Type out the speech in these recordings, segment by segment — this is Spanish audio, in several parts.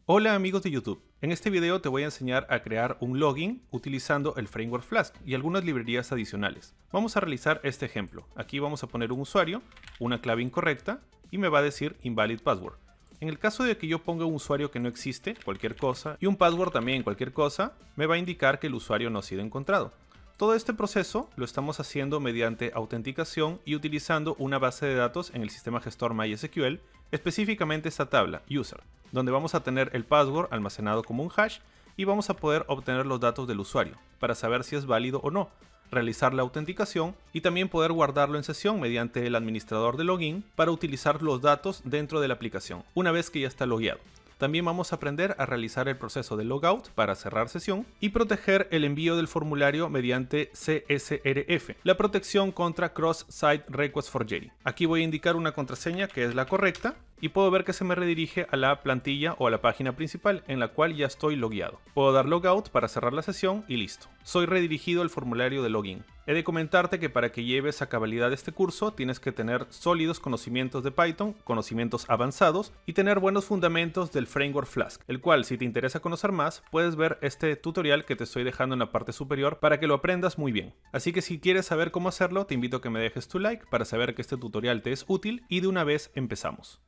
Hola amigos de YouTube, en este video te voy a enseñar a crear un login utilizando el framework Flask y algunas librerías adicionales. Vamos a realizar este ejemplo. Aquí vamos a poner un usuario, una clave incorrecta y me va a decir invalid password. En el caso de que yo ponga un usuario que no existe, cualquier cosa, y un password también cualquier cosa, me va a indicar que el usuario no ha sido encontrado. Todo este proceso lo estamos haciendo mediante autenticación y utilizando una base de datos en el sistema gestor MySQL, específicamente esta tabla, user, donde vamos a tener el password almacenado como un hash y vamos a poder obtener los datos del usuario para saber si es válido o no, realizar la autenticación y también poder guardarlo en sesión mediante el administrador de login para utilizar los datos dentro de la aplicación, una vez que ya está logueado. También vamos a aprender a realizar el proceso de logout para cerrar sesión y proteger el envío del formulario mediante CSRF, la protección contra Cross-Site Request Forgery. Aquí voy a indicar una contraseña que es la correcta y puedo ver que se me redirige a la plantilla o a la página principal en la cual ya estoy logueado. Puedo dar logout para cerrar la sesión y listo. Soy redirigido al formulario de login. He de comentarte que para que lleves a cabalidad este curso tienes que tener sólidos conocimientos de Python, conocimientos avanzados y tener buenos fundamentos del framework Flask, el cual si te interesa conocer más puedes ver este tutorial que te estoy dejando en la parte superior para que lo aprendas muy bien. Así que si quieres saber cómo hacerlo te invito a que me dejes tu like para saber que este tutorial te es útil y de una vez empezamos.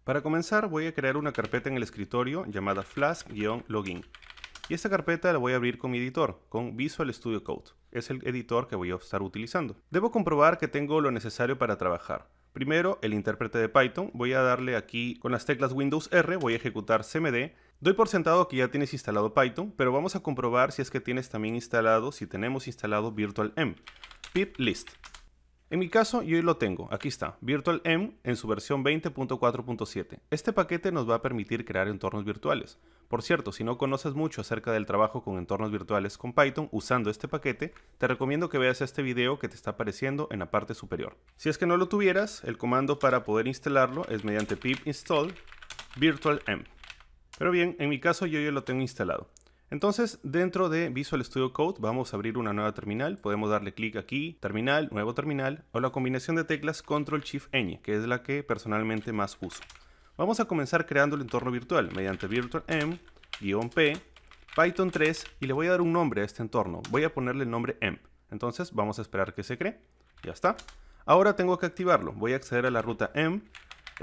Para comenzar voy a crear una carpeta en el escritorio llamada flask-login y esta carpeta la voy a abrir con mi editor, con Visual Studio Code. Es el editor que voy a estar utilizando. Debo comprobar que tengo lo necesario para trabajar. Primero, el intérprete de Python. Voy a darle aquí con las teclas Windows R, voy a ejecutar cmd. Doy por sentado que ya tienes instalado Python, pero vamos a comprobar si es que tienes también instalado, si tenemos instalado virtualenv, pip list. En mi caso yo lo tengo, aquí está, virtualenv en su versión 20.4.7. Este paquete nos va a permitir crear entornos virtuales. Por cierto, si no conoces mucho acerca del trabajo con entornos virtuales con Python usando este paquete, te recomiendo que veas este video que te está apareciendo en la parte superior. Si es que no lo tuvieras, el comando para poder instalarlo es mediante pip install virtualenv. Pero bien, en mi caso yo ya lo tengo instalado. Entonces, dentro de Visual Studio Code vamos a abrir una nueva terminal. Podemos darle clic aquí, terminal, nuevo terminal, o la combinación de teclas Ctrl-Shift-Ñ, que es la que personalmente más uso. Vamos a comenzar creando el entorno virtual mediante virtualenv-p, Python 3, y le voy a dar un nombre a este entorno. Voy a ponerle el nombre emp. Entonces, vamos a esperar que se cree. Ya está. Ahora tengo que activarlo. Voy a acceder a la ruta emp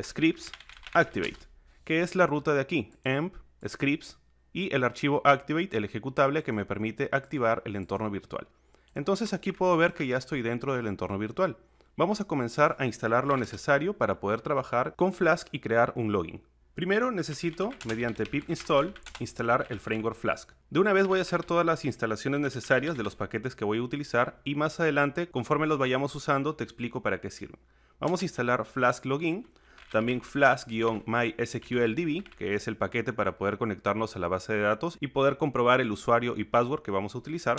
scripts activate, que es la ruta de aquí, emp scripts, y el archivo activate, el ejecutable que me permite activar el entorno virtual. Entonces aquí puedo ver que ya estoy dentro del entorno virtual. Vamos a comenzar a instalar lo necesario para poder trabajar con Flask y crear un login. Primero necesito, mediante pip install, instalar el framework Flask. De una vez voy a hacer todas las instalaciones necesarias de los paquetes que voy a utilizar y más adelante, conforme los vayamos usando, te explico para qué sirven. Vamos a instalar Flask Login, también Flask-MySQLDB, que es el paquete para poder conectarnos a la base de datos y poder comprobar el usuario y password que vamos a utilizar.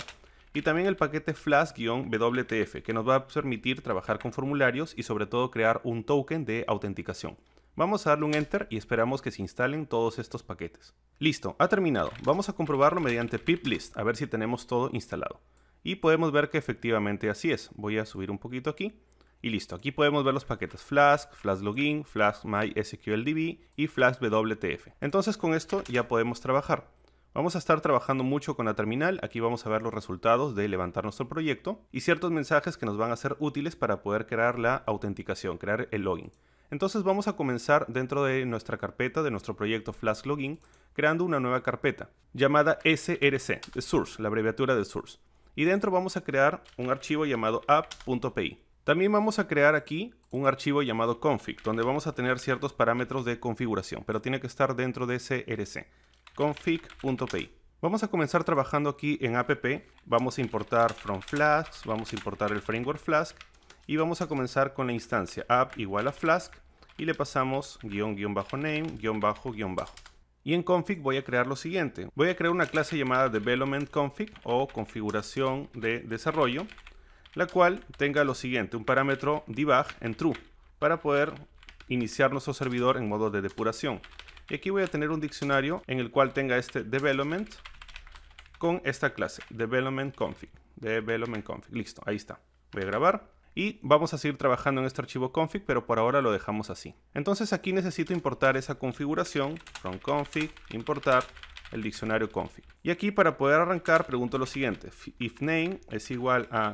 Y también el paquete Flask-WTF, que nos va a permitir trabajar con formularios y sobre todo crear un token de autenticación. Vamos a darle un Enter y esperamos que se instalen todos estos paquetes. Listo, ha terminado. Vamos a comprobarlo mediante pip list, a ver si tenemos todo instalado. Y podemos ver que efectivamente así es. Voy a subir un poquito aquí. Y listo, aquí podemos ver los paquetes Flask, Flask Login, Flask MySQLDB y Flask WTF. Entonces con esto ya podemos trabajar. Vamos a estar trabajando mucho con la terminal. Aquí vamos a ver los resultados de levantar nuestro proyecto y ciertos mensajes que nos van a ser útiles para poder crear la autenticación, crear el login. Entonces vamos a comenzar dentro de nuestra carpeta de nuestro proyecto Flask Login creando una nueva carpeta llamada src, de source, la abreviatura de source. Y dentro vamos a crear un archivo llamado app.py. También vamos a crear aquí un archivo llamado config, donde vamos a tener ciertos parámetros de configuración, pero tiene que estar dentro de src, config.py. Vamos a comenzar trabajando aquí en app, vamos a importar from Flask, vamos a importar el framework Flask y vamos a comenzar con la instancia app igual a Flask y le pasamos --name --. Y en config voy a crear lo siguiente, voy a crear una clase llamada development config o configuración de desarrollo, la cual tenga lo siguiente, un parámetro debug en true para poder iniciar nuestro servidor en modo de depuración. Y aquí voy a tener un diccionario en el cual tenga este development con esta clase, development config. development config. Listo, ahí está. Voy a grabar. Y vamos a seguir trabajando en este archivo config, pero por ahora lo dejamos así. Entonces aquí necesito importar esa configuración, from config, importar el diccionario config. Y aquí para poder arrancar pregunto lo siguiente, if name es igual a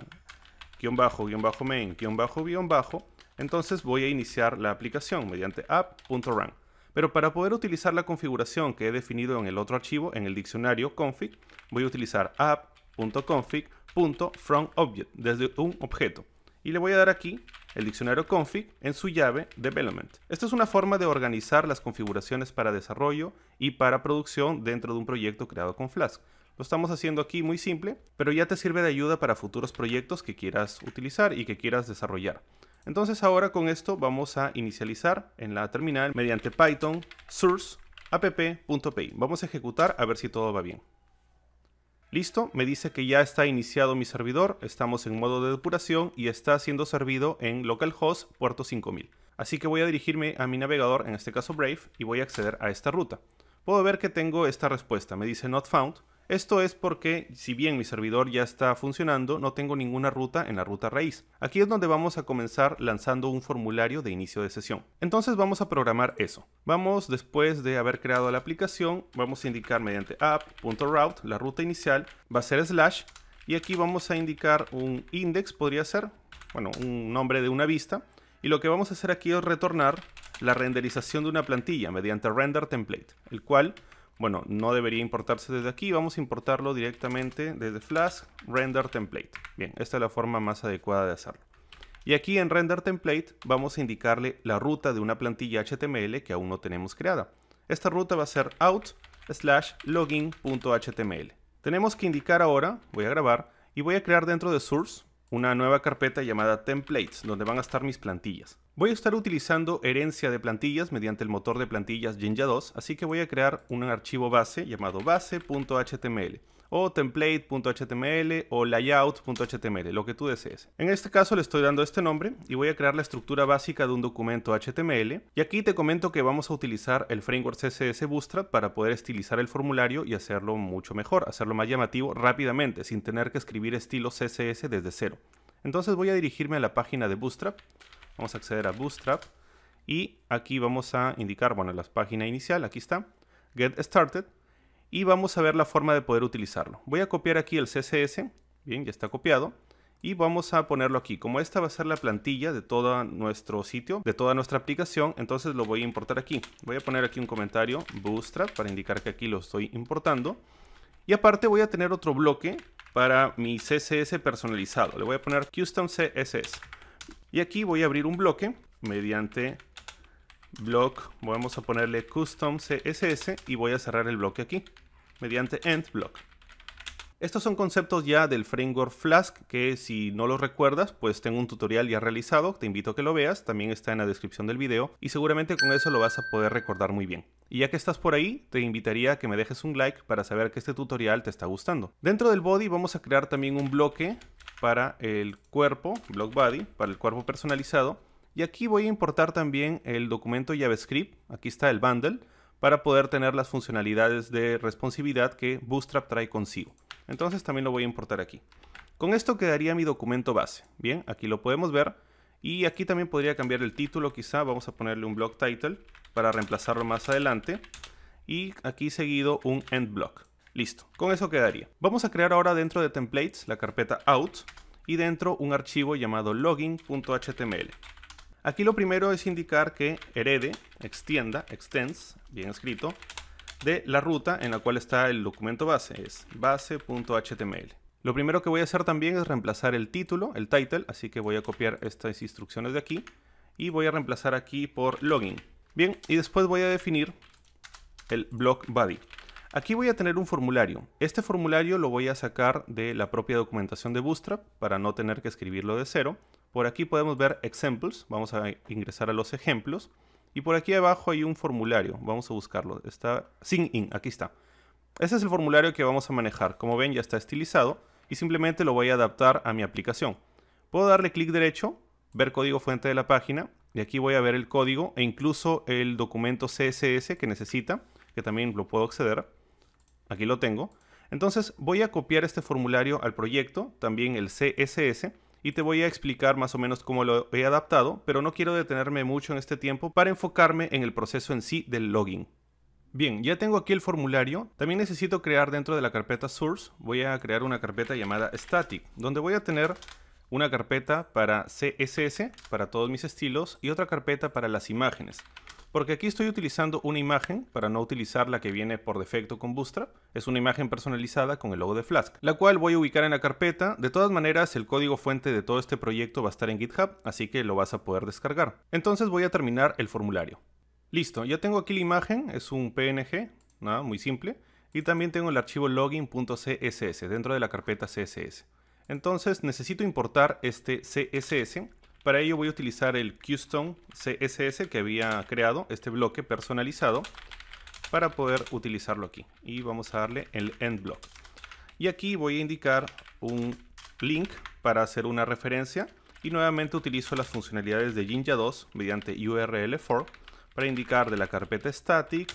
--main --, entonces voy a iniciar la aplicación mediante app.run. Pero para poder utilizar la configuración que he definido en el otro archivo, en el diccionario config, voy a utilizar app.config.fromObject desde un objeto. Y le voy a dar aquí el diccionario config en su llave development. Esta es una forma de organizar las configuraciones para desarrollo y para producción dentro de un proyecto creado con Flask. Lo estamos haciendo aquí muy simple, pero ya te sirve de ayuda para futuros proyectos que quieras utilizar y que quieras desarrollar. Entonces ahora con esto vamos a inicializar en la terminal mediante Python source app.py. Vamos a ejecutar a ver si todo va bien. Listo, me dice que ya está iniciado mi servidor, estamos en modo de depuración y está siendo servido en localhost puerto 5000. Así que voy a dirigirme a mi navegador, en este caso Brave, y voy a acceder a esta ruta. Puedo ver que tengo esta respuesta, me dice not found. Esto es porque, si bien mi servidor ya está funcionando, no tengo ninguna ruta en la ruta raíz. Aquí es donde vamos a comenzar lanzando un formulario de inicio de sesión. Entonces vamos a programar eso. Vamos, después de haber creado la aplicación, vamos a indicar mediante app.route, la ruta inicial, va a ser slash, y aquí vamos a indicar un index, podría ser, bueno, un nombre de una vista, y lo que vamos a hacer aquí es retornar la renderización de una plantilla mediante render template, el cual, bueno, no debería importarse desde aquí, vamos a importarlo directamente desde Flask render template. Bien, esta es la forma más adecuada de hacerlo. Y aquí en render template vamos a indicarle la ruta de una plantilla HTML que aún no tenemos creada. Esta ruta va a ser out/login.html. Tenemos que indicar ahora, voy a grabar, y voy a crear dentro de source una nueva carpeta llamada templates, donde van a estar mis plantillas. Voy a estar utilizando herencia de plantillas mediante el motor de plantillas Jinja 2, así que voy a crear un archivo base llamado base.html o template.html o layout.html, lo que tú desees. En este caso le estoy dando este nombre y voy a crear la estructura básica de un documento HTML. Y aquí te comento que vamos a utilizar el framework CSS Bootstrap para poder estilizar el formulario y hacerlo mucho mejor, hacerlo más llamativo rápidamente, sin tener que escribir estilos CSS desde cero. Entonces voy a dirigirme a la página de Bootstrap. Vamos a acceder a Bootstrap y aquí vamos a indicar, bueno, la página inicial, aquí está, Get Started, y vamos a ver la forma de poder utilizarlo. Voy a copiar aquí el CSS, bien, ya está copiado, y vamos a ponerlo aquí. Como esta va a ser la plantilla de todo nuestro sitio, de toda nuestra aplicación, entonces lo voy a importar aquí. Voy a poner aquí un comentario, Bootstrap, para indicar que aquí lo estoy importando. Y aparte voy a tener otro bloque para mi CSS personalizado. Le voy a poner Custom CSS. Y aquí voy a abrir un bloque mediante block, vamos a ponerle custom CSS y voy a cerrar el bloque aquí mediante end block. Estos son conceptos ya del framework Flask que, si no los recuerdas, pues tengo un tutorial ya realizado, te invito a que lo veas, también está en la descripción del video y seguramente con eso lo vas a poder recordar muy bien. Y ya que estás por ahí, te invitaría a que me dejes un like para saber que este tutorial te está gustando. Dentro del body vamos a crear también un bloque para el cuerpo, block body, para el cuerpo personalizado. Y aquí voy a importar también el documento JavaScript, aquí está el bundle, para poder tener las funcionalidades de responsividad que Bootstrap trae consigo. Entonces también lo voy a importar aquí. Con esto quedaría mi documento base. Bien, aquí lo podemos ver. Y aquí también podría cambiar el título quizá, vamos a ponerle un block title para reemplazarlo más adelante. Y aquí seguido un end block. Listo, con eso quedaría. Vamos a crear ahora dentro de templates la carpeta out y dentro un archivo llamado login.html. Aquí lo primero es indicar que herede, extienda, extends, bien escrito, de la ruta en la cual está el documento base, es base.html. Lo primero que voy a hacer también es reemplazar el título, el title, así que voy a copiar estas instrucciones de aquí y voy a reemplazar aquí por login. Bien, y después voy a definir el block body. Aquí voy a tener un formulario. Este formulario lo voy a sacar de la propia documentación de Bootstrap para no tener que escribirlo de cero. Por aquí podemos ver examples, vamos a ingresar a los ejemplos. Y por aquí abajo hay un formulario, vamos a buscarlo. Está sign in, aquí está. Este es el formulario que vamos a manejar. Como ven, ya está estilizado y simplemente lo voy a adaptar a mi aplicación. Puedo darle clic derecho, ver código fuente de la página, y aquí voy a ver el código e incluso el documento CSS que necesita, que también lo puedo acceder. Aquí lo tengo. Entonces voy a copiar este formulario al proyecto, también el CSS, y te voy a explicar más o menos cómo lo he adaptado, pero no quiero detenerme mucho en este tiempo para enfocarme en el proceso en sí del login. Bien, ya tengo aquí el formulario. También necesito crear dentro de la carpeta source, voy a crear una carpeta llamada static, donde voy a tener una carpeta para CSS, para todos mis estilos, y otra carpeta para las imágenes. Porque aquí estoy utilizando una imagen para no utilizar la que viene por defecto con Bootstrap. Es una imagen personalizada con el logo de Flask, la cual voy a ubicar en la carpeta. De todas maneras, el código fuente de todo este proyecto va a estar en GitHub, así que lo vas a poder descargar. Entonces voy a terminar el formulario. Listo, ya tengo aquí la imagen, es un PNG, nada, muy simple. Y también tengo el archivo login.css dentro de la carpeta CSS. Entonces necesito importar este CSS. Para ello voy a utilizar el custom CSS que había creado, este bloque personalizado, para poder utilizarlo aquí. Y vamos a darle el end block. Y aquí voy a indicar un link para hacer una referencia. Y nuevamente utilizo las funcionalidades de Jinja 2 mediante URL for para indicar de la carpeta static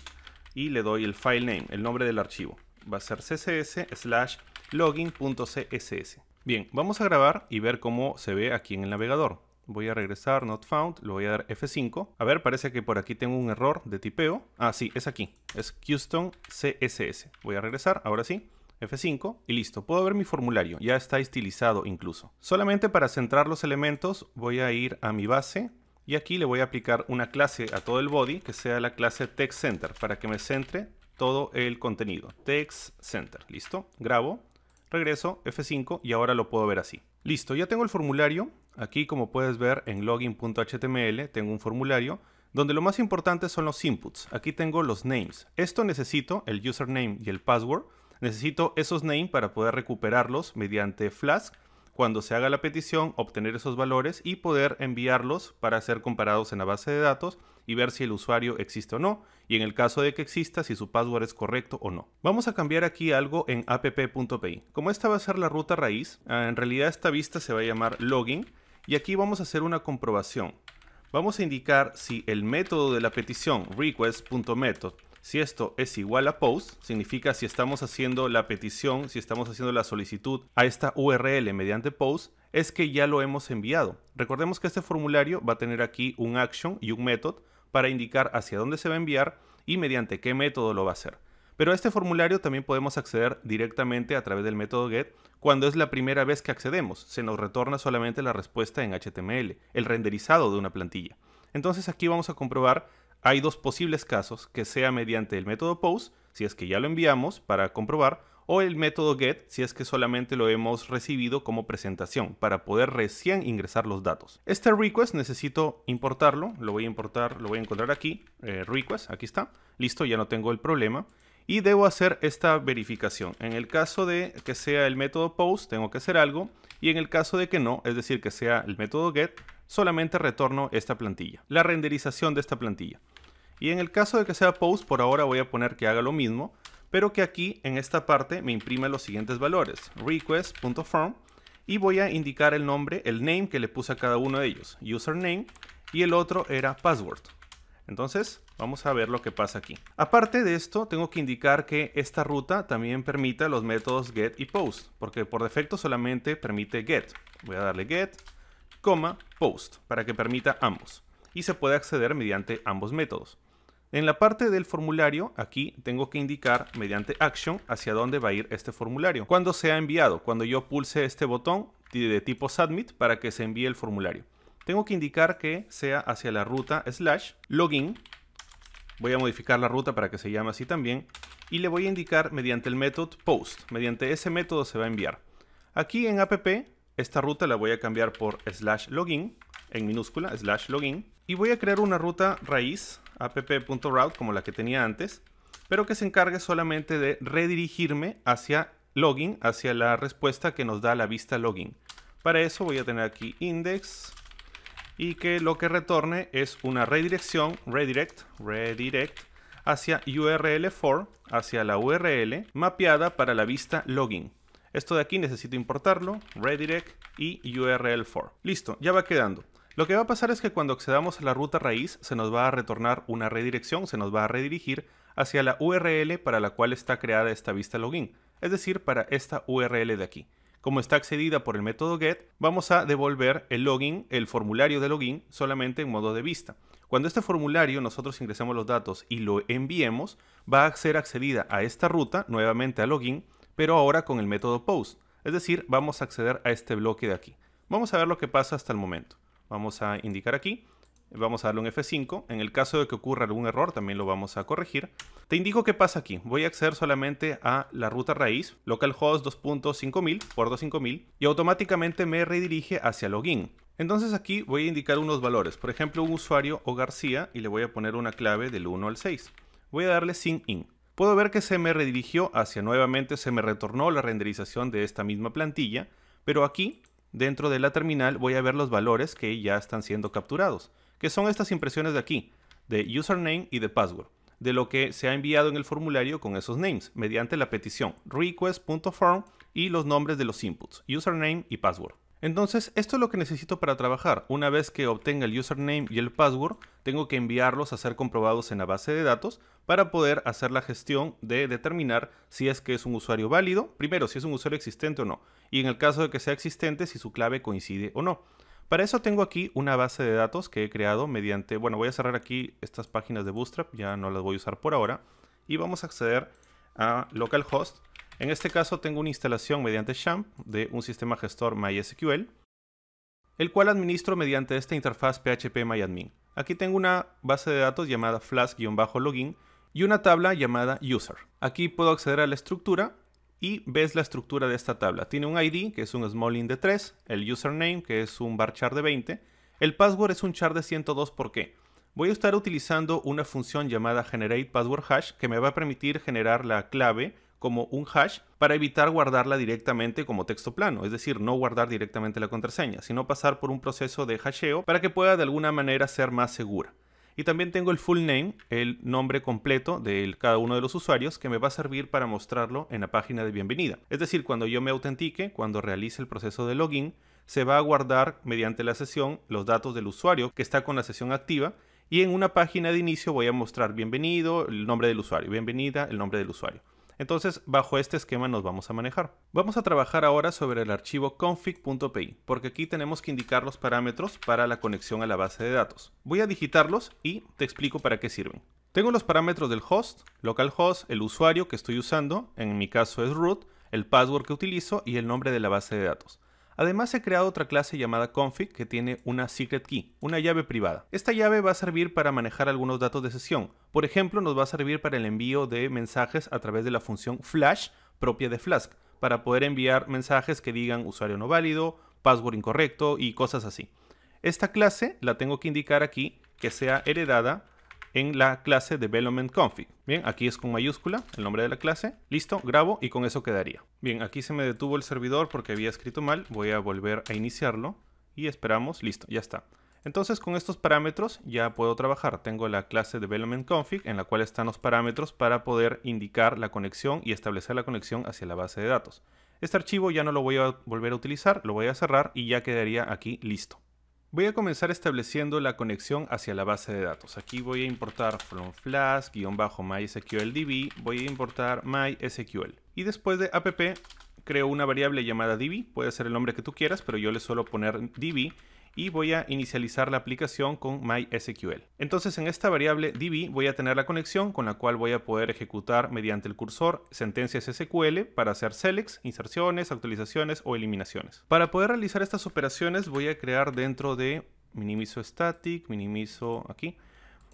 y le doy el file name, el nombre del archivo. Va a ser css/login.css. Bien, vamos a grabar y ver cómo se ve aquí en el navegador. Voy a regresar, not found, le voy a dar F5. A ver, parece que por aquí tengo un error de tipeo. Ah, sí, es aquí. Es custom CSS. Voy a regresar, ahora sí. F5 y listo. Puedo ver mi formulario. Ya está estilizado incluso. Solamente para centrar los elementos voy a ir a mi base. Y aquí le voy a aplicar una clase a todo el body que sea la clase TextCenter para que me centre todo el contenido. TextCenter. Listo. Grabo. Regreso, F5 y ahora lo puedo ver así. Listo, ya tengo el formulario. Aquí, como puedes ver en login.html, tengo un formulario donde lo más importante son los inputs. Aquí tengo los names. Esto necesito, el username y el password. Necesito esos names para poder recuperarlos mediante Flask. Cuando se haga la petición, obtener esos valores y poder enviarlos para ser comparados en la base de datos y ver si el usuario existe o no, y en el caso de que exista, si su password es correcto o no. Vamos a cambiar aquí algo en app.py. Como esta va a ser la ruta raíz, en realidad esta vista se va a llamar login, y aquí vamos a hacer una comprobación. Vamos a indicar si el método de la petición request.method, si esto es igual a post, significa si estamos haciendo la petición, si estamos haciendo la solicitud a esta URL mediante post, es que ya lo hemos enviado. Recordemos que este formulario va a tener aquí un action y un method para indicar hacia dónde se va a enviar y mediante qué método lo va a hacer. Pero a este formulario también podemos acceder directamente a través del método get cuando es la primera vez que accedemos. Se nos retorna solamente la respuesta en HTML, el renderizado de una plantilla. Entonces aquí vamos a comprobar. Hay dos posibles casos, que sea mediante el método post, si es que ya lo enviamos para comprobar, o el método get, si es que solamente lo hemos recibido como presentación, para poder recién ingresar los datos. Este request necesito importarlo, lo voy a importar, lo voy a encontrar aquí, request, aquí está, listo, ya no tengo el problema. Y debo hacer esta verificación. En el caso de que sea el método post, tengo que hacer algo, y en el caso de que no, es decir, que sea el método get, solamente retorno esta plantilla, la renderización de esta plantilla. Y en el caso de que sea post, por ahora voy a poner que haga lo mismo, pero que aquí en esta parte me imprime los siguientes valores, request.form, y voy a indicar el nombre, el name que le puse a cada uno de ellos, username, y el otro era password. Entonces vamos a ver lo que pasa aquí. Aparte de esto, tengo que indicar que esta ruta también permita los métodos get y post, porque por defecto solamente permite get. Voy a darle get, post, para que permita ambos. Y se puede acceder mediante ambos métodos. En la parte del formulario, aquí tengo que indicar mediante action hacia dónde va a ir este formulario. Cuando sea enviado, cuando yo pulse este botón de tipo submit para que se envíe el formulario. Tengo que indicar que sea hacia la ruta /login. Voy a modificar la ruta para que se llame así también. Y le voy a indicar mediante el método post. Mediante ese método se va a enviar. Aquí en app, esta ruta la voy a cambiar por /login, en minúscula, /login. Y voy a crear una ruta raíz, app.route, como la que tenía antes, pero que se encargue solamente de redirigirme hacia login, hacia la respuesta que nos da la vista login. Para eso voy a tener aquí index y que lo que retorne es una redirección, redirect, hacia URL for, hacia la URL mapeada para la vista login. Esto de aquí necesito importarlo, redirect y URL for. Listo, ya va quedando. Lo que va a pasar es que cuando accedamos a la ruta raíz se nos va a retornar una redirección, se nos va a redirigir hacia la URL para la cual está creada esta vista login. es decir, para esta URL de aquí. Como está accedida por el método get, vamos a devolver el login, el formulario de login, solamente en modo de vista. Cuando este formulario nosotros ingresemos los datos y lo enviemos, va a ser accedida a esta ruta, nuevamente a login, pero ahora con el método post. Es decir, vamos a acceder a este bloque de aquí. Vamos a ver lo que pasa hasta el momento. Vamos a indicar aquí, vamos a darle un F5. En el caso de que ocurra algún error, también lo vamos a corregir. Te indico qué pasa aquí. Voy a acceder solamente a la ruta raíz, localhost 2.5000 por 25000, y automáticamente me redirige hacia login. Entonces aquí voy a indicar unos valores, por ejemplo un usuario o García, y le voy a poner una clave del 1 al 6. Voy a darle sign in. Puedo ver que se me redirigió hacia nuevamente, se me retornó la renderización de esta misma plantilla, pero aquí, dentro de la terminal, voy a ver los valores que ya están siendo capturados, que son estas impresiones de aquí, de username y de password, de lo que se ha enviado en el formulario con esos names, mediante la petición request.form y los nombres de los inputs, username y password. Entonces, esto es lo que necesito para trabajar. Una vez que obtenga el username y el password, tengo que enviarlos a ser comprobados en la base de datos para poder hacer la gestión de determinar si es que es un usuario válido, primero si es un usuario existente o no, y en el caso de que sea existente, si su clave coincide o no. Para eso tengo aquí una base de datos que he creado mediante, bueno, voy a cerrar aquí estas páginas de Bootstrap, ya no las voy a usar por ahora, y vamos a acceder a localhost. En este caso tengo una instalación mediante XAMPP de un sistema gestor MySQL, el cual administro mediante esta interfaz php-myadmin. Aquí tengo una base de datos llamada flask-login y una tabla llamada user. Aquí puedo acceder a la estructura y ves la estructura de esta tabla. Tiene un ID, que es un small int de 3, el username, que es un varchar de 20, el password es un char de 102. ¿Por qué? Voy a estar utilizando una función llamada generatePasswordHash que me va a permitir generar la clave como un hash para evitar guardarla directamente como texto plano, es decir, no guardar directamente la contraseña, sino pasar por un proceso de hasheo para que pueda de alguna manera ser más segura. Y también tengo el full name, el nombre completo de cada uno de los usuarios, que me va a servir para mostrarlo en la página de bienvenida. Es decir, cuando yo me autentique, cuando realice el proceso de login, se va a guardar mediante la sesión los datos del usuario que está con la sesión activa, y en una página de inicio voy a mostrar bienvenido, el nombre del usuario, bienvenida, el nombre del usuario. Entonces, bajo este esquema nos vamos a manejar. Vamos a trabajar ahora sobre el archivo config.py, porque aquí tenemos que indicar los parámetros para la conexión a la base de datos. Voy a digitarlos y te explico para qué sirven. Tengo los parámetros del host, localhost, el usuario que estoy usando, en mi caso es root, el password que utilizo y el nombre de la base de datos. Además he creado otra clase llamada config que tiene una secret key, una llave privada. Esta llave va a servir para manejar algunos datos de sesión. Por ejemplo, nos va a servir para el envío de mensajes a través de la función flash propia de Flask, para poder enviar mensajes que digan usuario no válido, password incorrecto y cosas así. Esta clase la tengo que indicar aquí que sea heredada en la clase development_config. Bien, aquí es con mayúscula el nombre de la clase. Listo, grabo y con eso quedaría. Bien, aquí se me detuvo el servidor porque había escrito mal. Voy a volver a iniciarlo y esperamos. Listo, ya está. Entonces con estos parámetros ya puedo trabajar. Tengo la clase development_config en la cual están los parámetros para poder indicar la conexión y establecer la conexión hacia la base de datos. Este archivo ya no lo voy a volver a utilizar, lo voy a cerrar y ya quedaría aquí listo. Voy a comenzar estableciendo la conexión hacia la base de datos. Aquí voy a importar from flask-mysqldb, voy a importar mysql. Y después de app creo una variable llamada db, puede ser el nombre que tú quieras, pero yo le suelo poner db. Y voy a inicializar la aplicación con MySQL. Entonces en esta variable db voy a tener la conexión con la cual voy a poder ejecutar mediante el cursor sentencias SQL para hacer selects, inserciones, actualizaciones o eliminaciones. Para poder realizar estas operaciones voy a crear dentro de minimizo static, minimizo aquí.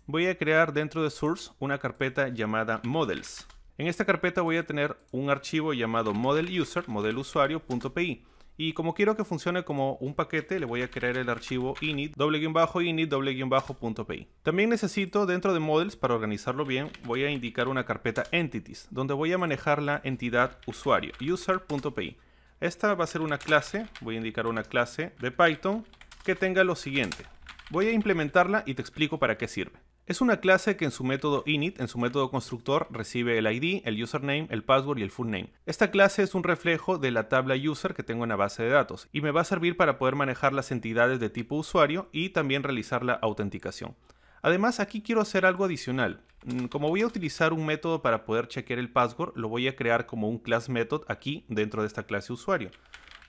Voy a crear dentro de source una carpeta llamada models. En esta carpeta voy a tener un archivo llamado modeluser, modelusuario.py. Y como quiero que funcione como un paquete, le voy a crear el archivo init, --init_.py. También necesito dentro de models, para organizarlo bien, voy a indicar una carpeta entities, donde voy a manejar la entidad usuario, user.py. Esta va a ser una clase, voy a indicar una clase de Python que tenga lo siguiente. Voy a implementarla y te explico para qué sirve. Es una clase que en su método init, en su método constructor, recibe el ID, el username, el password y el full name. Esta clase es un reflejo de la tabla user que tengo en la base de datos y me va a servir para poder manejar las entidades de tipo usuario y también realizar la autenticación. Además, aquí quiero hacer algo adicional. Como voy a utilizar un método para poder chequear el password, lo voy a crear como un class method aquí dentro de esta clase usuario.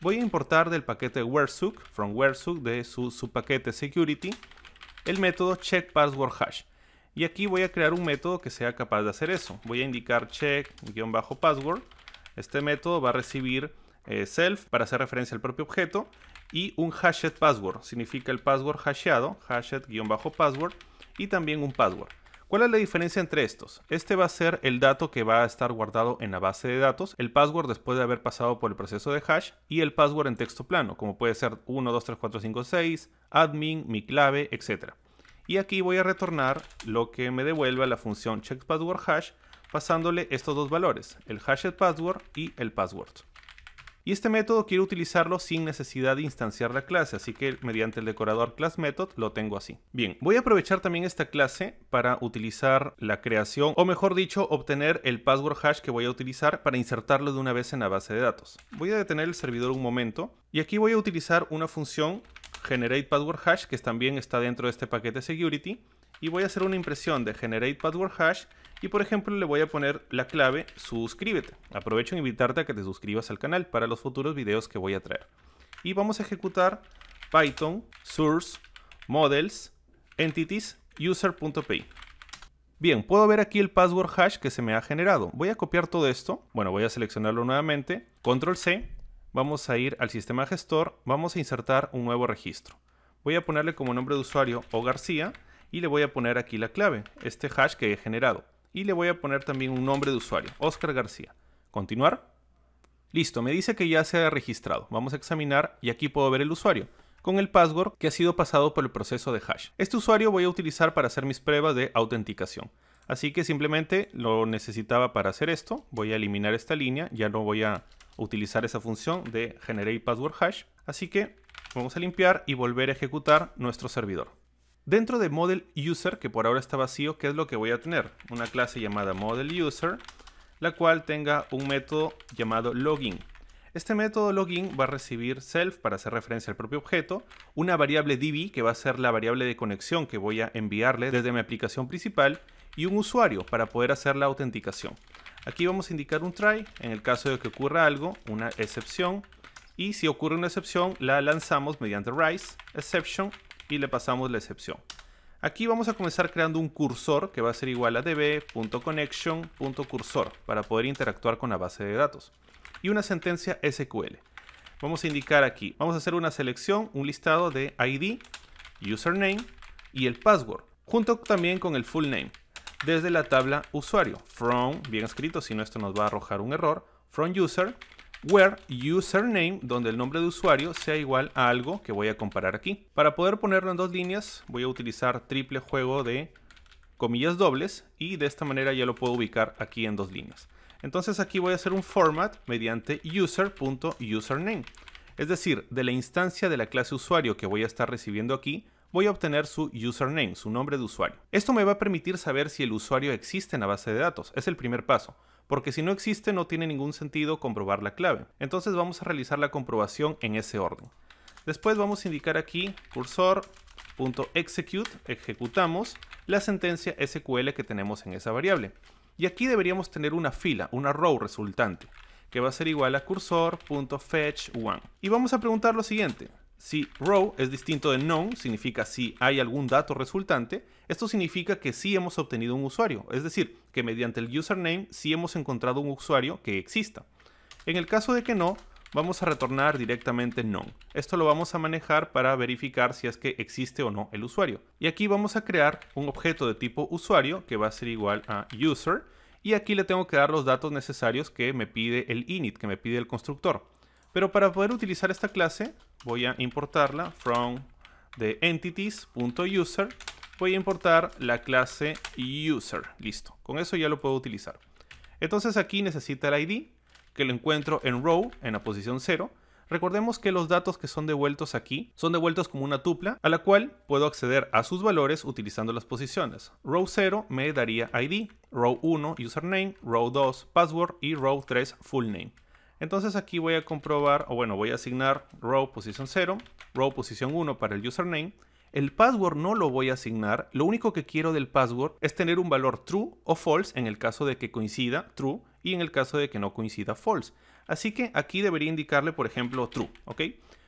Voy a importar del paquete whereSUC, from whereSUC, de su subpaquete security, el método checkPasswordHash. Y aquí voy a crear un método que sea capaz de hacer eso. Voy a indicar check-password. Este método va a recibir self para hacer referencia al propio objeto y un hashed password, significa el password hasheado, hashed-password, y también un password. ¿Cuál es la diferencia entre estos? Este va a ser el dato que va a estar guardado en la base de datos, el password después de haber pasado por el proceso de hash y el password en texto plano, como puede ser 1, 2, 3, 4, 5, 6, admin, mi clave, etc. Y aquí voy a retornar lo que me devuelve la función checkPasswordHash pasándole estos dos valores, el hashed password y el password. Y este método quiero utilizarlo sin necesidad de instanciar la clase, así que mediante el decorador classMethod lo tengo así. Bien, voy a aprovechar también esta clase para utilizar la creación, o mejor dicho, obtener el password hash que voy a utilizar para insertarlo de una vez en la base de datos. Voy a detener el servidor un momento y aquí voy a utilizar una función generatePasswordHash que también está dentro de este paquete security y voy a hacer una impresión de generatePasswordHash y por ejemplo le voy a poner la clave suscríbete. Aprovecho en invitarte a que te suscribas al canal para los futuros videos que voy a traer. Y vamos a ejecutar python source models entities user.py. Bien, puedo ver aquí el password hash que se me ha generado. Voy a copiar todo esto. Bueno, voy a seleccionarlo nuevamente. Control C. Vamos a ir al sistema gestor. Vamos a insertar un nuevo registro. Voy a ponerle como nombre de usuario O García y le voy a poner aquí la clave, este hash que he generado. Y le voy a poner también un nombre de usuario, Oscar García. Continuar. Listo, me dice que ya se ha registrado. Vamos a examinar y aquí puedo ver el usuario con el password que ha sido pasado por el proceso de hash. Este usuario voy a utilizar para hacer mis pruebas de autenticación. Así que simplemente lo necesitaba para hacer esto. Voy a eliminar esta línea, ya no voy a utilizar esa función de generatePasswordHash. Así que vamos a limpiar y volver a ejecutar nuestro servidor. Dentro de ModelUser, que por ahora está vacío, ¿qué es lo que voy a tener? Una clase llamada ModelUser, la cual tenga un método llamado login. Este método login va a recibir self para hacer referencia al propio objeto, una variable db que va a ser la variable de conexión que voy a enviarle desde mi aplicación principal y un usuario para poder hacer la autenticación. Aquí vamos a indicar un try en el caso de que ocurra algo, una excepción, y si ocurre una excepción la lanzamos mediante raise exception y le pasamos la excepción. Aquí vamos a comenzar creando un cursor que va a ser igual a db.connection.cursor para poder interactuar con la base de datos. Y una sentencia SQL. Vamos a indicar aquí, vamos a hacer una selección, un listado de ID, username y el password, junto también con el full name, desde la tabla usuario. From, bien escrito, si no esto nos va a arrojar un error, from user, where username, donde el nombre de usuario sea igual a algo que voy a comparar aquí. Para poder ponerlo en dos líneas, voy a utilizar triple juego de comillas dobles y de esta manera ya lo puedo ubicar aquí en dos líneas. Entonces aquí voy a hacer un format mediante user.username. Es decir, de la instancia de la clase usuario que voy a estar recibiendo aquí, voy a obtener su username, su nombre de usuario. Esto me va a permitir saber si el usuario existe en la base de datos. Es el primer paso, porque si no existe no tiene ningún sentido comprobar la clave. Entonces vamos a realizar la comprobación en ese orden. Después vamos a indicar aquí cursor.execute, ejecutamos la sentencia SQL que tenemos en esa variable. Y aquí deberíamos tener una fila, una row resultante, que va a ser igual a cursor.fetch1. Y vamos a preguntar lo siguiente. Si row es distinto de none, significa si hay algún dato resultante, esto significa que sí hemos obtenido un usuario, es decir, que mediante el username sí hemos encontrado un usuario que exista. En el caso de que no, vamos a retornar directamente none. Esto lo vamos a manejar para verificar si es que existe o no el usuario. Y aquí vamos a crear un objeto de tipo usuario que va a ser igual a user, y aquí le tengo que dar los datos necesarios que me pide el init, que me pide el constructor. Pero para poder utilizar esta clase, voy a importarla from the entities.user. Voy a importar la clase user. Listo. Con eso ya lo puedo utilizar. Entonces aquí necesita el ID, que lo encuentro en row, en la posición 0. Recordemos que los datos que son devueltos aquí son devueltos como una tupla, a la cual puedo acceder a sus valores utilizando las posiciones. Row 0 me daría ID, row 1 username, row 2 password y row 3 full name. Entonces aquí voy a comprobar, o bueno, voy a asignar row posición 0, row posición 1 para el username. El password no lo voy a asignar, lo único que quiero del password es tener un valor true o false en el caso de que coincida true y en el caso de que no coincida false. Así que aquí debería indicarle, por ejemplo, true, ¿ok?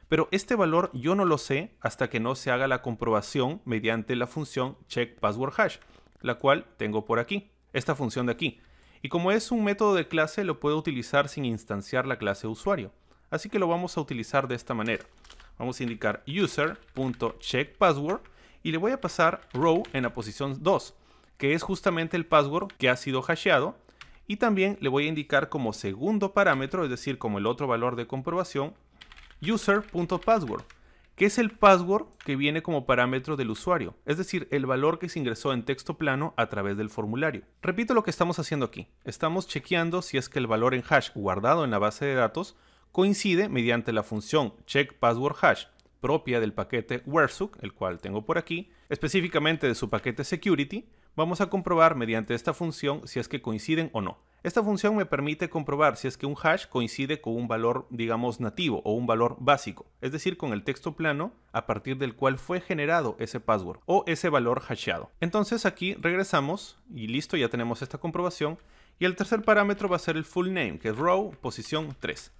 Pero este valor yo no lo sé hasta que no se haga la comprobación mediante la función checkPasswordHash, la cual tengo por aquí, esta función de aquí. Y como es un método de clase, lo puedo utilizar sin instanciar la clase usuario. Así que lo vamos a utilizar de esta manera. Vamos a indicar user.checkPassword y le voy a pasar row en la posición 2, que es justamente el password que ha sido hasheado. Y también le voy a indicar como segundo parámetro, es decir, como el otro valor de comprobación, user.password, que es el password que viene como parámetro del usuario, es decir, el valor que se ingresó en texto plano a través del formulario. Repito lo que estamos haciendo aquí. Estamos chequeando si es que el valor en hash guardado en la base de datos coincide mediante la función checkPasswordHash propia del paquete whereSUC, el cual tengo por aquí, específicamente de su paquete security. Vamos a comprobar mediante esta función si es que coinciden o no. Esta función me permite comprobar si es que un hash coincide con un valor, digamos, nativo o un valor básico, es decir, con el texto plano a partir del cual fue generado ese password o ese valor hasheado. Entonces aquí regresamos y listo, ya tenemos esta comprobación. Y el tercer parámetro va a ser el full name, que es row posición 3.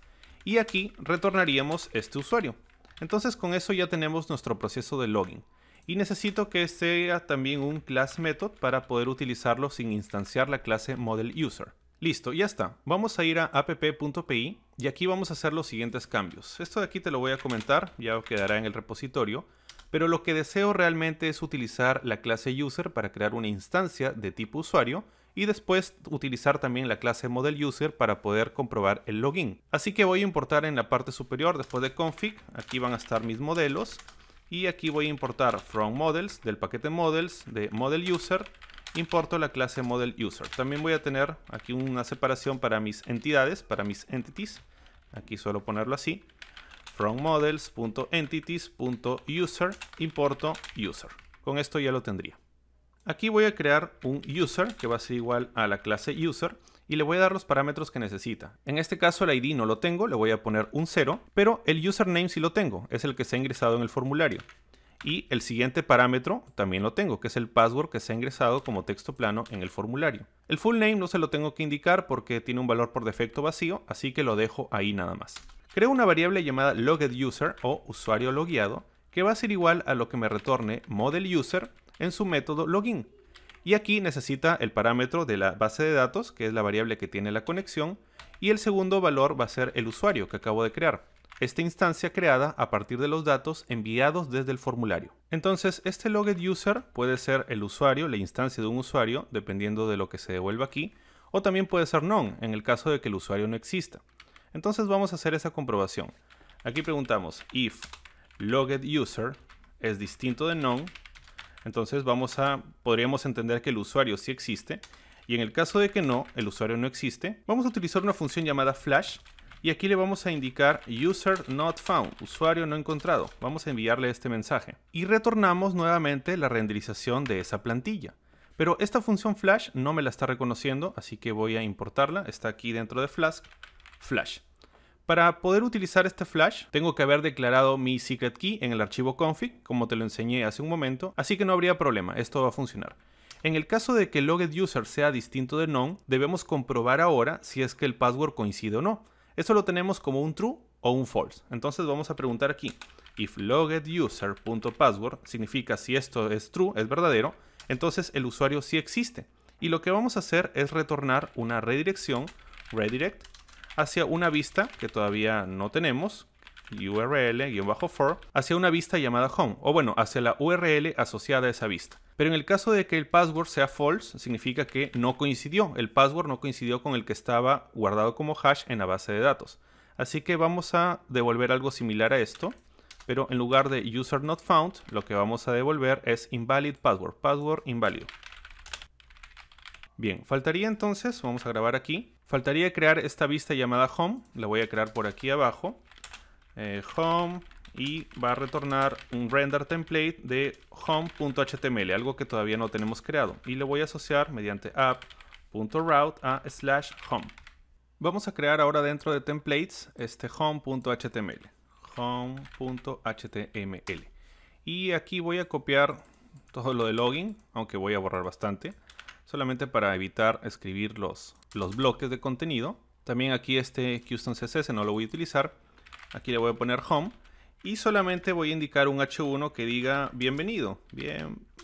Y aquí retornaríamos este usuario. Entonces con eso ya tenemos nuestro proceso de login. Y necesito que sea también un class method para poder utilizarlo sin instanciar la clase model user. Listo, ya está. Vamos a ir a app.pi y aquí vamos a hacer los siguientes cambios. Esto de aquí te lo voy a comentar, ya quedará en el repositorio. Pero lo que deseo realmente es utilizar la clase user para crear una instancia de tipo usuario y después utilizar también la clase model user para poder comprobar el login. Así que voy a importar en la parte superior después de config, aquí van a estar mis modelos y aquí voy a importar from models del paquete models de model user, importo la clase model user. También voy a tener aquí una separación para mis entidades, para mis entities, aquí suelo ponerlo así, from models.entities.user, importo user. Con esto ya lo tendría. Aquí voy a crear un user que va a ser igual a la clase user y le voy a dar los parámetros que necesita. En este caso el ID no lo tengo, le voy a poner un 0, pero el username sí lo tengo, es el que se ha ingresado en el formulario. Y el siguiente parámetro también lo tengo, que es el password que se ha ingresado como texto plano en el formulario. El full name no se lo tengo que indicar porque tiene un valor por defecto vacío, así que lo dejo ahí nada más. Creo una variable llamada loggedUser o usuario logueado, que va a ser igual a lo que me retorne modelUser en su método login. Y aquí necesita el parámetro de la base de datos, que es la variable que tiene la conexión, y el segundo valor va a ser el usuario que acabo de crear. Esta instancia creada a partir de los datos enviados desde el formulario. Entonces, este loggedUser puede ser el usuario, la instancia de un usuario, dependiendo de lo que se devuelva aquí, o también puede ser none, en el caso de que el usuario no exista. Entonces vamos a hacer esa comprobación. Aquí preguntamos if loggedUser es distinto de none. Entonces podríamos entender que el usuario sí existe. Y en el caso de que no, el usuario no existe, vamos a utilizar una función llamada flash. Y aquí le vamos a indicar user not found, usuario no encontrado. Vamos a enviarle este mensaje. Y retornamos nuevamente la renderización de esa plantilla. Pero esta función flash no me la está reconociendo, así que voy a importarla. Está aquí dentro de Flask, flash. Para poder utilizar este flash, tengo que haber declarado mi secret key en el archivo config, como te lo enseñé hace un momento, así que no habría problema, esto va a funcionar. En el caso de que el loggedUser sea distinto de none, debemos comprobar ahora si es que el password coincide o no. Esto lo tenemos como un true o un false. Entonces vamos a preguntar aquí, if loggedUser.password significa si esto es true, es verdadero, entonces el usuario sí existe. Y lo que vamos a hacer es retornar una redirección, redirect, hacia una vista que todavía no tenemos, URL-for, hacia una vista llamada home, o bueno, hacia la URL asociada a esa vista. Pero en el caso de que el password sea false, significa que no coincidió, el password no coincidió con el que estaba guardado como hash en la base de datos. Así que vamos a devolver algo similar a esto, pero en lugar de user not found, lo que vamos a devolver es invalid password, password inválido. Bien, faltaría entonces, vamos a grabar aquí, faltaría crear esta vista llamada home, la voy a crear por aquí abajo, home, y va a retornar un render template de home.html, algo que todavía no tenemos creado, y lo voy a asociar mediante app.route a /home. Vamos a crear ahora dentro de templates este home.html, home.html. Y aquí voy a copiar todo lo de login, aunque voy a borrar bastante, solamente para evitar escribir los bloques de contenido. También aquí este custom CSS no lo voy a utilizar. Aquí le voy a poner home y solamente voy a indicar un H1 que diga bienvenido,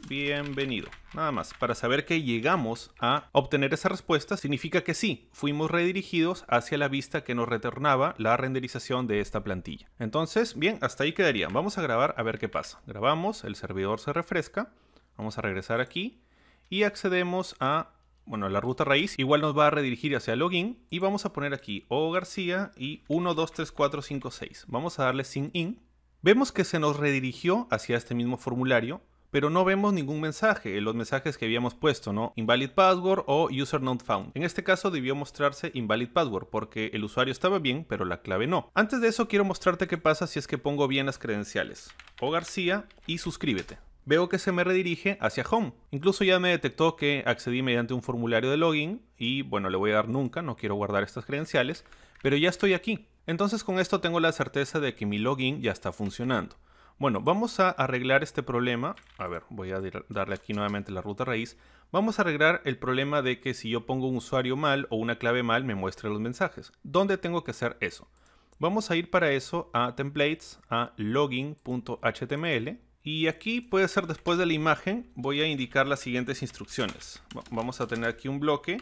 bienvenido. Nada más, para saber que llegamos a obtener esa respuesta, significa que sí, fuimos redirigidos hacia la vista que nos retornaba la renderización de esta plantilla. Entonces, bien, hasta ahí quedaría. Vamos a grabar a ver qué pasa. Grabamos, el servidor se refresca. Vamos a regresar aquí y accedemos a, bueno, la ruta raíz. Igual nos va a redirigir hacia login y vamos a poner aquí O García y 1, 2, 3, 4, 5, 6. Vamos a darle sign in. Vemos que se nos redirigió hacia este mismo formulario, pero no vemos ningún mensaje en los mensajes que habíamos puesto, ¿no? Invalid password o user not found. En este caso debió mostrarse invalid password porque el usuario estaba bien, pero la clave no. Antes de eso quiero mostrarte qué pasa si es que pongo bien las credenciales. O García y suscríbete. Veo que se me redirige hacia home. Incluso ya me detectó que accedí mediante un formulario de login y bueno, le voy a dar nunca, no quiero guardar estas credenciales, pero ya estoy aquí. Entonces con esto tengo la certeza de que mi login ya está funcionando. Bueno, vamos a arreglar este problema. A ver, voy a darle aquí nuevamente la ruta raíz. Vamos a arreglar el problema de que si yo pongo un usuario mal o una clave mal me muestre los mensajes. ¿Dónde tengo que hacer eso? Vamos a ir para eso a templates, a login.html. Y aquí puede ser después de la imagen, voy a indicar las siguientes instrucciones. Vamos a tener aquí un bloque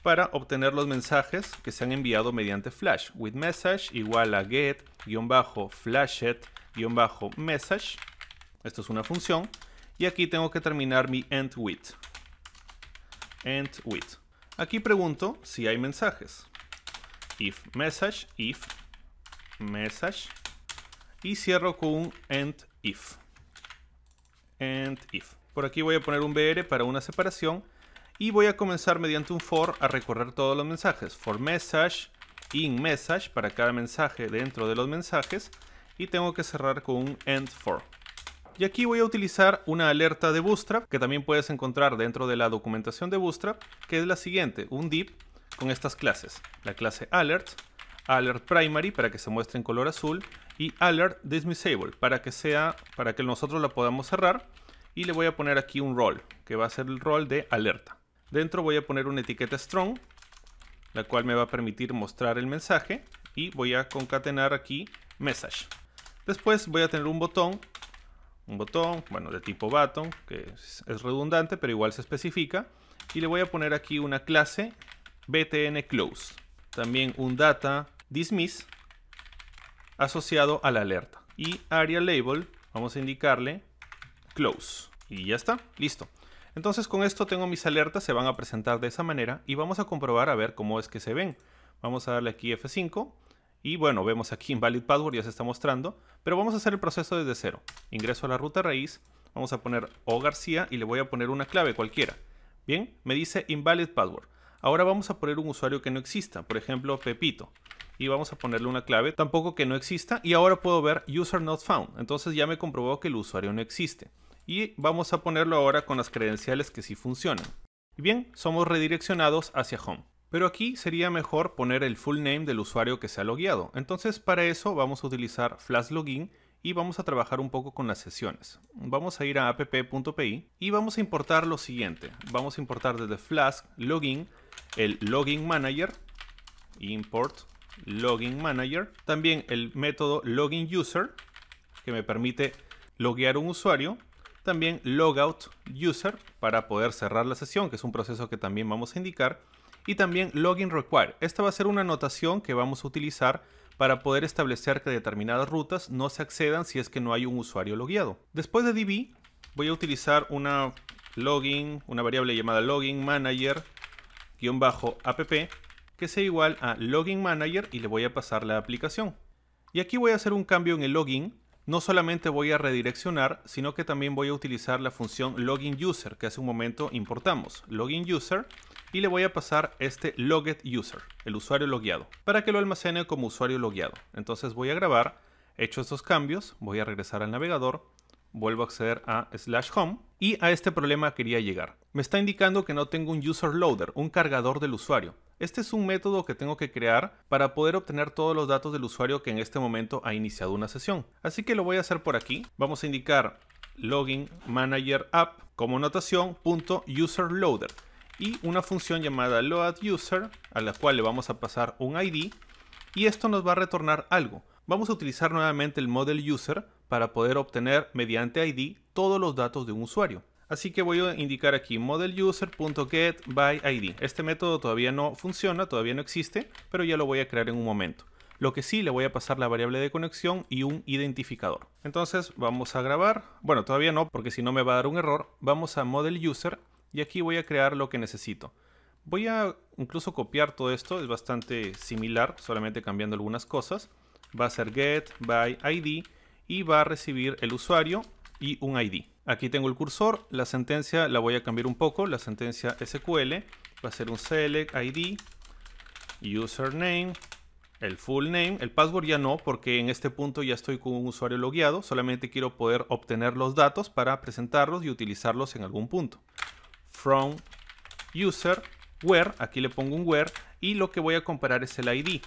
para obtener los mensajes que se han enviado mediante Flash. With message igual a get-flashed-message. Esto es una función. Y aquí tengo que terminar mi end with. End with. Aquí pregunto si hay mensajes. If message. Y cierro con un end if. Por aquí voy a poner un BR para una separación y voy a comenzar mediante un for a recorrer todos los mensajes. For message, in message para cada mensaje dentro de los mensajes y tengo que cerrar con un end for. Y aquí voy a utilizar una alerta de Bootstrap que también puedes encontrar dentro de la documentación de Bootstrap, que es la siguiente, un div con estas clases. La clase alert, alert primary para que se muestre en color azul y alert dismissible para que nosotros la podamos cerrar, y le voy a poner aquí un role que va a ser el rol de alerta. Dentro voy a poner una etiqueta strong la cual me va a permitir mostrar el mensaje y voy a concatenar aquí message. Después voy a tener un botón, bueno, de tipo button, que es redundante pero igual se especifica, y le voy a poner aquí una clase btn close, también un data dismiss asociado a la alerta, y area label vamos a indicarle close y ya está, listo. Entonces con esto tengo mis alertas, se van a presentar de esa manera y vamos a comprobar a ver cómo es que se ven. Vamos a darle aquí F5 y bueno, vemos aquí invalid password, ya se está mostrando, pero vamos a hacer el proceso desde cero. Ingreso a la ruta raíz, vamos a poner O García y le voy a poner una clave cualquiera. Bien, me dice invalid password. Ahora vamos a poner un usuario que no exista, por ejemplo Pepito. Y vamos a ponerle una clave tampoco que no exista y ahora puedo ver user not found. Entonces ya me comprobó que el usuario no existe. Y vamos a ponerlo ahora con las credenciales que sí funcionan. Y bien, somos redireccionados hacia home. Pero aquí sería mejor poner el full name del usuario que se ha logueado. Entonces para eso vamos a utilizar Flask Login y vamos a trabajar un poco con las sesiones. Vamos a ir a app.py y vamos a importar lo siguiente. Vamos a importar desde Flask Login el Login Manager, import Login Manager, también el método Login User que me permite loguear un usuario, también Logout User para poder cerrar la sesión, que es un proceso que también vamos a indicar, y también Login Require. Esta va a ser una anotación que vamos a utilizar para poder establecer que determinadas rutas no se accedan si es que no hay un usuario logueado. Después de DB voy a utilizar una variable llamada Login Manager -app que sea igual a Login Manager y le voy a pasar la aplicación. Y aquí voy a hacer un cambio en el login. No solamente voy a redireccionar, sino que también voy a utilizar la función Login User que hace un momento importamos. Login User y le voy a pasar este Logged User, el usuario logueado, para que lo almacene como usuario logueado. Entonces voy a grabar, hecho estos cambios, voy a regresar al navegador, vuelvo a acceder a /home y a este problema quería llegar. Me está indicando que no tengo un user loader, un cargador del usuario. Este es un método que tengo que crear para poder obtener todos los datos del usuario que en este momento ha iniciado una sesión. Así que lo voy a hacer por aquí. Vamos a indicar login manager app como notación .userLoader y una función llamada loadUser a la cual le vamos a pasar un ID y esto nos va a retornar algo. Vamos a utilizar nuevamente el model user para poder obtener mediante ID todos los datos de un usuario. Así que voy a indicar aquí modeluser.getById. Este método todavía no funciona, todavía no existe, pero ya lo voy a crear en un momento. Lo que sí, le voy a pasar la variable de conexión y un identificador. Entonces vamos a grabar. Bueno, todavía no, porque si no me va a dar un error. Vamos a model user y aquí voy a crear lo que necesito. Voy a incluso copiar todo esto, es bastante similar, solamente cambiando algunas cosas. Va a ser getById y va a recibir el usuario y un ID. Aquí tengo el cursor, la sentencia la voy a cambiar un poco, la sentencia SQL va a ser un select ID, username, el full name, el password ya no, porque en este punto ya estoy con un usuario logueado, solamente quiero poder obtener los datos para presentarlos y utilizarlos en algún punto. From user, where, aquí le pongo un where y lo que voy a comparar es el ID.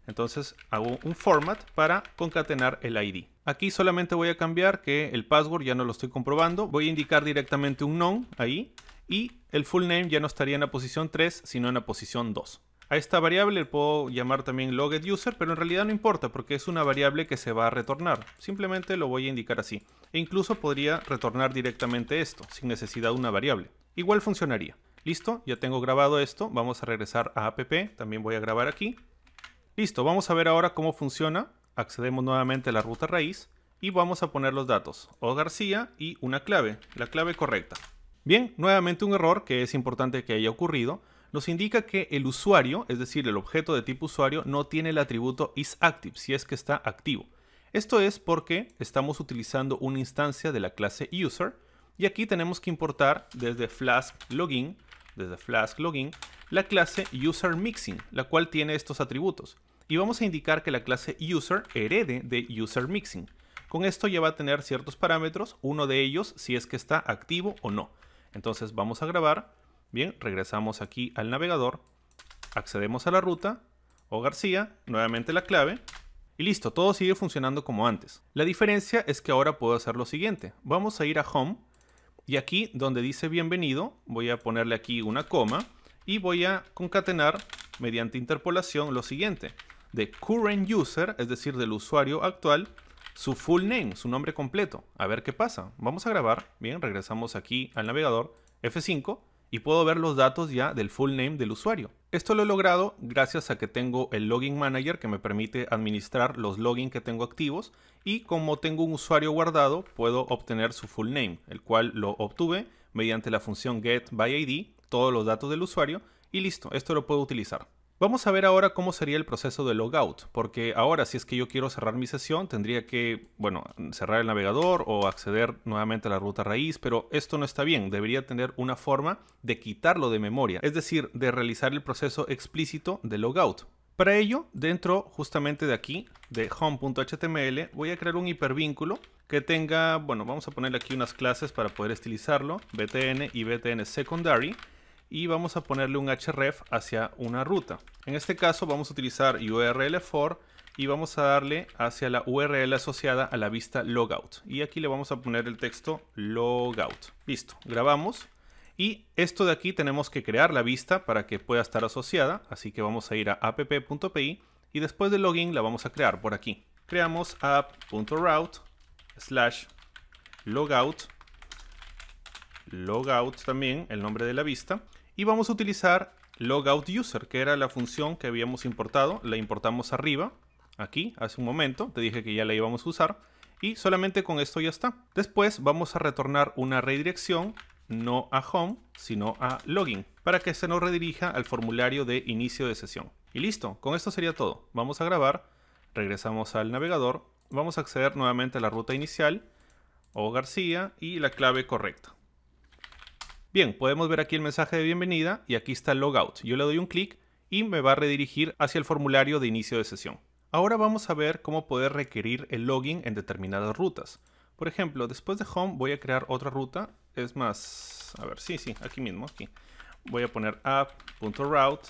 Entonces hago un format para concatenar el ID. Aquí solamente voy a cambiar que el password ya no lo estoy comprobando. Voy a indicar directamente un none ahí. Y el full name ya no estaría en la posición 3, sino en la posición 2. A esta variable le puedo llamar también logetUser, pero en realidad no importa porque es una variable que se va a retornar. Simplemente lo voy a indicar así. E incluso podría retornar directamente esto, sin necesidad de una variable. Igual funcionaría. Listo, ya tengo grabado esto. Vamos a regresar a app. También voy a grabar aquí. Listo, vamos a ver ahora cómo funciona. Accedemos nuevamente a la ruta raíz y vamos a poner los datos. O García y una clave, la clave correcta. Bien, nuevamente un error que es importante que haya ocurrido. Nos indica que el usuario, es decir, el objeto de tipo usuario, no tiene el atributo isActive, si es que está activo. Esto es porque estamos utilizando una instancia de la clase user y aquí tenemos que importar desde Flask Login, la clase userMixing, la cual tiene estos atributos. Y vamos a indicar que la clase user herede de userMixing. Con esto ya va a tener ciertos parámetros, uno de ellos si es que está activo o no. Entonces vamos a grabar. Bien, regresamos aquí al navegador, accedemos a la ruta, o García, nuevamente la clave, y listo, todo sigue funcionando como antes. La diferencia es que ahora puedo hacer lo siguiente. Vamos a ir a Home, y aquí donde dice bienvenido, voy a ponerle aquí una coma, y voy a concatenar mediante interpolación lo siguiente. De current user, es decir, del usuario actual, su full name, su nombre completo. A ver qué pasa. Vamos a grabar. Bien, regresamos aquí al navegador, F5, y puedo ver los datos ya del full name del usuario. Esto lo he logrado gracias a que tengo el Login Manager que me permite administrar los login que tengo activos y como tengo un usuario guardado puedo obtener su full name, el cual lo obtuve mediante la función getById, todos los datos del usuario y listo, esto lo puedo utilizar. Vamos a ver ahora cómo sería el proceso de logout, porque ahora si es que yo quiero cerrar mi sesión tendría que, bueno, cerrar el navegador o acceder nuevamente a la ruta raíz, pero esto no está bien, debería tener una forma de quitarlo de memoria, es decir, de realizar el proceso explícito de logout. Para ello, dentro justamente de aquí, de home.html, voy a crear un hipervínculo que tenga, bueno, vamos a ponerle aquí unas clases para poder estilizarlo, btn y btn secondary, y vamos a ponerle un href hacia una ruta. En este caso vamos a utilizar URL for y vamos a darle hacia la URL asociada a la vista logout. Y aquí le vamos a poner el texto logout. Listo, grabamos. Y esto de aquí tenemos que crear la vista para que pueda estar asociada. Así que vamos a ir a app.py y después de login la vamos a crear por aquí. Creamos app.route/logout. Logout también, el nombre de la vista. Y vamos a utilizar logoutUser, que era la función que habíamos importado. La importamos arriba, aquí, hace un momento. Te dije que ya la íbamos a usar. Y solamente con esto ya está. Después vamos a retornar una redirección, no a home, sino a login, para que se nos redirija al formulario de inicio de sesión. Y listo, con esto sería todo. Vamos a grabar, regresamos al navegador, vamos a acceder nuevamente a la ruta inicial, o García, y la clave correcta. Bien, podemos ver aquí el mensaje de bienvenida y aquí está el logout. Yo le doy un clic y me va a redirigir hacia el formulario de inicio de sesión. Ahora vamos a ver cómo poder requerir el login en determinadas rutas. Por ejemplo, después de home voy a crear otra ruta. Es más, a ver, sí, aquí mismo, aquí. voy a poner app.route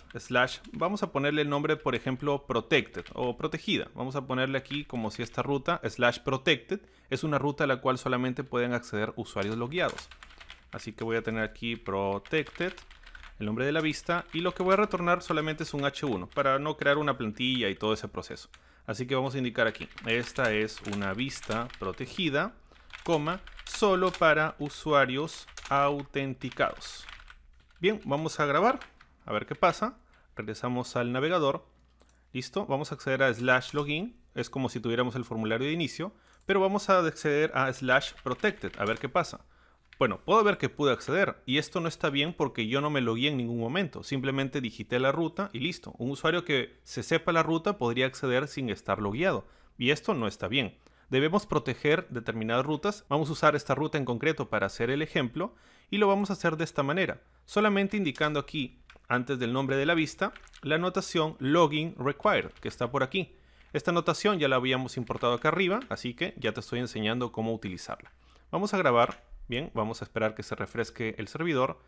vamos a ponerle el nombre, por ejemplo, protected o protegida. Vamos a ponerle aquí como si esta ruta /protected es una ruta a la cual solamente pueden acceder usuarios logueados. Así que voy a tener aquí protected, el nombre de la vista, y lo que voy a retornar solamente es un H1 para no crear una plantilla y todo ese proceso. Así que vamos a indicar aquí, esta es una vista protegida, solo para usuarios autenticados. Bien, vamos a grabar, a ver qué pasa. Regresamos al navegador. Listo, vamos a acceder a /login. Es como si tuviéramos el formulario de inicio, pero vamos a acceder a /protected, a ver qué pasa. Bueno, puedo ver que pude acceder y esto no está bien porque yo no me logué en ningún momento. Simplemente digité la ruta y listo. Un usuario que se sepa la ruta podría acceder sin estar logueado y esto no está bien. Debemos proteger determinadas rutas. Vamos a usar esta ruta en concreto para hacer el ejemplo y lo vamos a hacer de esta manera. Solamente indicando aquí, antes del nombre de la vista, la anotación login required, que está por aquí. Esta anotación ya la habíamos importado acá arriba, así que ya te estoy enseñando cómo utilizarla. Vamos a grabar. Bien, vamos a esperar que se refresque el servidor.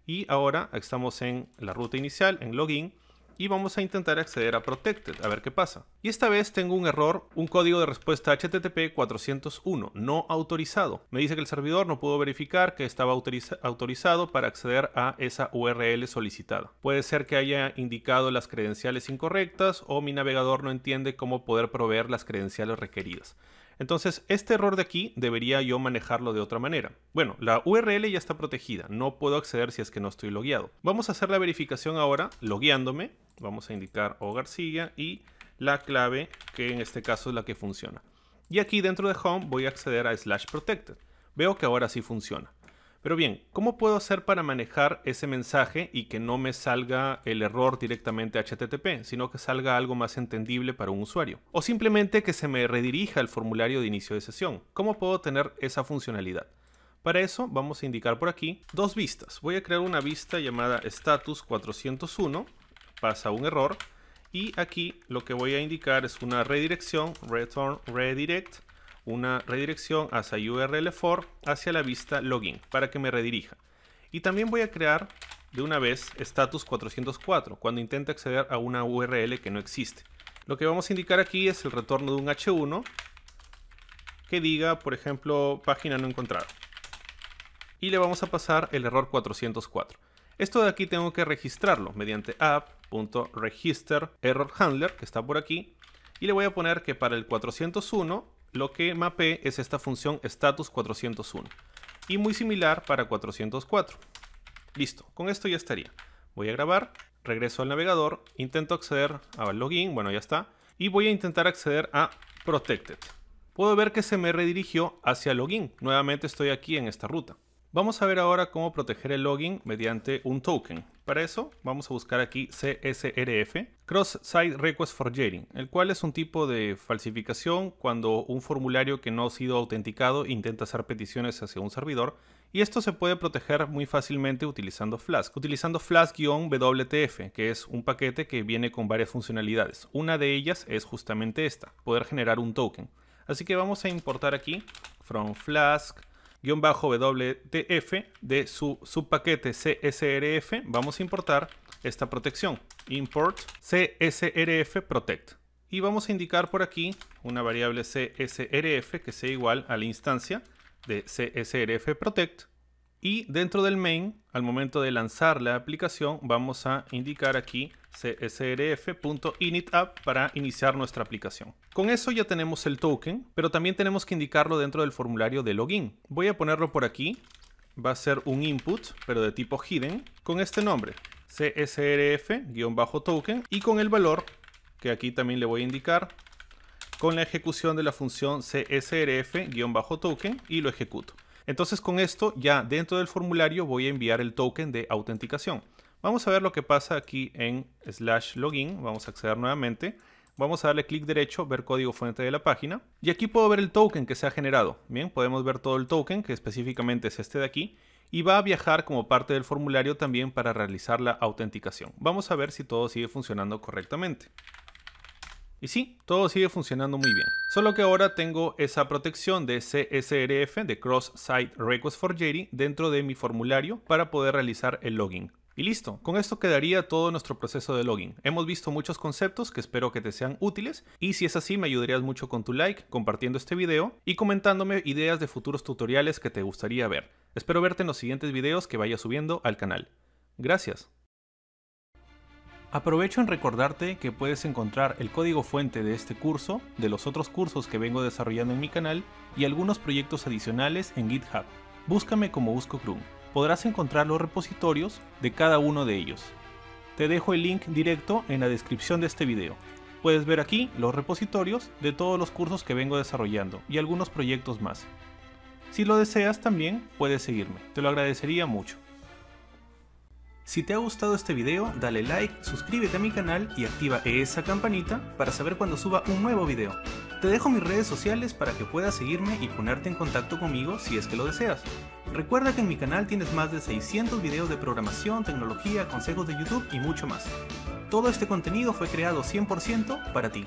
Y ahora estamos en la ruta inicial, en login. Y vamos a intentar acceder a Protected, a ver qué pasa. Y esta vez tengo un error, un código de respuesta HTTP 401, no autorizado. Me dice que el servidor no pudo verificar que estaba autorizado para acceder a esa URL solicitada. Puede ser que haya indicado las credenciales incorrectas o mi navegador no entiende cómo poder proveer las credenciales requeridas. Entonces, este error de aquí debería yo manejarlo de otra manera. Bueno, la URL ya está protegida, no puedo acceder si es que no estoy logueado. Vamos a hacer la verificación ahora, logueándome. Vamos a indicar O García y la clave, que en este caso es la que funciona. Y aquí dentro de Home voy a acceder a /protected. Veo que ahora sí funciona. Pero bien, ¿cómo puedo hacer para manejar ese mensaje y que no me salga el error directamente a HTTP, sino que salga algo más entendible para un usuario? O simplemente que se me redirija al formulario de inicio de sesión. ¿Cómo puedo tener esa funcionalidad? Para eso vamos a indicar por aquí dos vistas. Voy a crear una vista llamada status 401, pasa un error, y aquí lo que voy a indicar es una redirección, return redirect, una redirección hacia URL4 hacia la vista login para que me redirija. Y también voy a crear de una vez status 404 cuando intente acceder a una URL que no existe. Lo que vamos a indicar aquí es el retorno de un H1 que diga, por ejemplo, página no encontrada. Y le vamos a pasar el error 404. Esto de aquí tengo que registrarlo mediante app.register_error_handler, que está por aquí. Y le voy a poner que para el 401 lo que mapee es esta función status 401. Y muy similar para 404. Listo, con esto ya estaría. Voy a grabar, regreso al navegador, intento acceder al login, bueno ya está. Y voy a intentar acceder a Protected. Puedo ver que se me redirigió hacia login. Nuevamente estoy aquí en esta ruta. Vamos a ver ahora cómo proteger el login mediante un token. Para eso vamos a buscar aquí CSRF, Cross-Site Request Forgery, el cual es un tipo de falsificación cuando un formulario que no ha sido autenticado intenta hacer peticiones hacia un servidor, y esto se puede proteger muy fácilmente utilizando Flask. Utilizando Flask-WTF, que es un paquete que viene con varias funcionalidades. Una de ellas es justamente esta, poder generar un token. Así que vamos a importar aquí from Flask -WTF de su subpaquete CSRF, vamos a importar esta protección, import CSRF protect. Y vamos a indicar por aquí una variable CSRF que sea igual a la instancia de CSRF protect. Y dentro del main, al momento de lanzar la aplicación, vamos a indicar aquí csrf.initapp para iniciar nuestra aplicación. Con eso ya tenemos el token, pero también tenemos que indicarlo dentro del formulario de login. Voy a ponerlo por aquí. Va a ser un input, pero de tipo hidden, con este nombre, csrf-token, y con el valor, que aquí también le voy a indicar, con la ejecución de la función csrf-token y lo ejecuto. Entonces con esto ya dentro del formulario voy a enviar el token de autenticación. Vamos a ver lo que pasa aquí en /login. Vamos a acceder nuevamente. Vamos a darle clic derecho, ver código fuente de la página. Y aquí puedo ver el token que se ha generado. Bien, podemos ver todo el token, que específicamente es este de aquí. Y va a viajar como parte del formulario también para realizar la autenticación. Vamos a ver si todo sigue funcionando correctamente. Y sí, todo sigue funcionando muy bien. Solo que ahora tengo esa protección de CSRF, de Cross-Site Request Forgery, dentro de mi formulario para poder realizar el login. Y listo, con esto quedaría todo nuestro proceso de login. Hemos visto muchos conceptos que espero que te sean útiles y si es así me ayudarías mucho con tu like, compartiendo este video y comentándome ideas de futuros tutoriales que te gustaría ver. Espero verte en los siguientes videos que vaya subiendo al canal. Gracias. Aprovecho en recordarte que puedes encontrar el código fuente de este curso, de los otros cursos que vengo desarrollando en mi canal y algunos proyectos adicionales en GitHub. Búscame como BuscoCrum. Podrás encontrar los repositorios de cada uno de ellos. Te dejo el link directo en la descripción de este video. Puedes ver aquí los repositorios de todos los cursos que vengo desarrollando y algunos proyectos más. Si lo deseas también puedes seguirme, te lo agradecería mucho. Si te ha gustado este video, dale like, suscríbete a mi canal y activa esa campanita para saber cuando suba un nuevo video. Te dejo mis redes sociales para que puedas seguirme y ponerte en contacto conmigo si es que lo deseas. Recuerda que en mi canal tienes más de 600 videos de programación, tecnología, consejos de YouTube y mucho más. Todo este contenido fue creado 100% para ti.